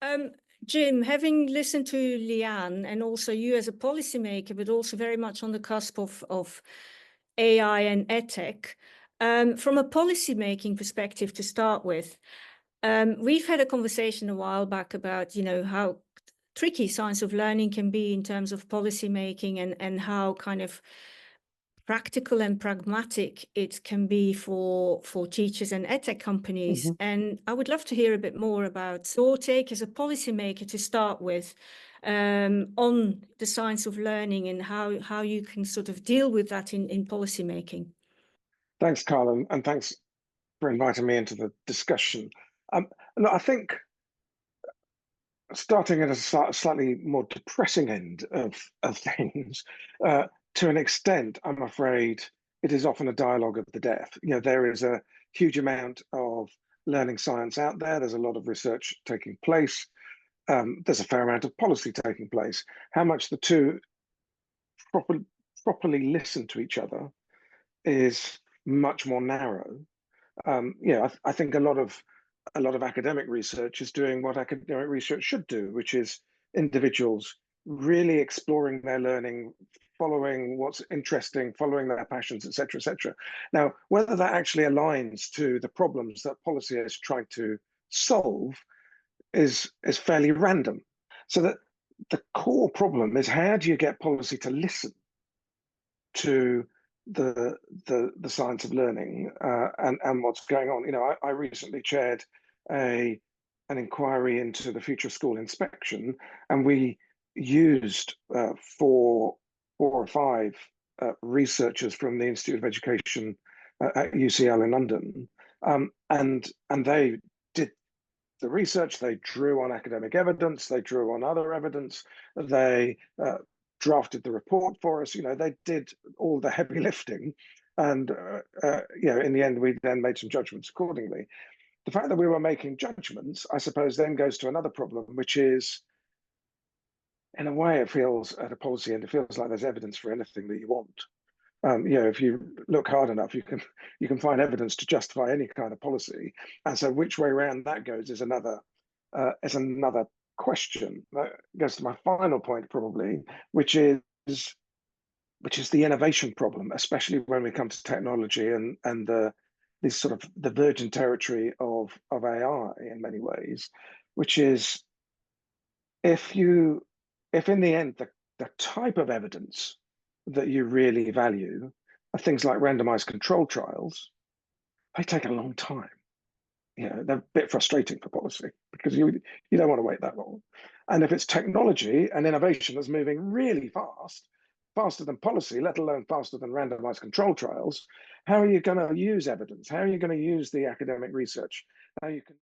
Um, Jim, having listened to Leanne and also you as a policymaker, but also very much on the cusp of AI and edtech, from a policymaking perspective to start with, we've had a conversation a while back about, how tricky science of learning can be in terms of policymaking and how kind of practical and pragmatic it can be for teachers and edtech companies. Mhm. And I would love to hear a bit more about your take as a policymaker to start with, on the science of learning and how you can sort of deal with that in policymaking. Thanks, Carl, and thanks for inviting me into the discussion. Um, no, I think starting at a slightly more depressing end of things, to an extent, I'm afraid it is often a dialogue of the deaf. There is a huge amount of learning science out there. There's a lot of research taking place. There's a fair amount of policy taking place. How much the two proper, properly listen to each other is much more narrow. I think a lot of academic research is doing what academic research should do, which is individuals really exploring their learning, following what's interesting, following their passions, etc., etc. Now, whether that actually aligns to the problems that policy is trying to solve is fairly random. So that the core problem is, how do you get policy to listen to the science of learning, and what's going on? I recently chaired a an inquiry into the future of school inspection, and we used four or five researchers from the Institute of Education at UCL in London, and they did the research. They drew on academic evidence, they drew on other evidence, they drafted the report for us. They did all the heavy lifting, and in the end, we then made some judgments accordingly. The fact that we were making judgments, I suppose, then goes to another problem, which is, in a way, it feels at a policy end, it feels like there's evidence for anything that you want. If you look hard enough, you can find evidence to justify any kind of policy, and so which way around that goes is another question. That goes to my final point, probably, which is the innovation problem, especially when we come to technology and this sort of the virgin territory of AI in many ways, which is, if in the end the type of evidence that you really value are things like randomized control trials, they take a long time. They're a bit frustrating for policy because you don't want to wait that long. And if it's technology and innovation that's moving really fast, faster than policy, let alone faster than randomized control trials, how are you going to use evidence? How are you going to use the academic research? How you can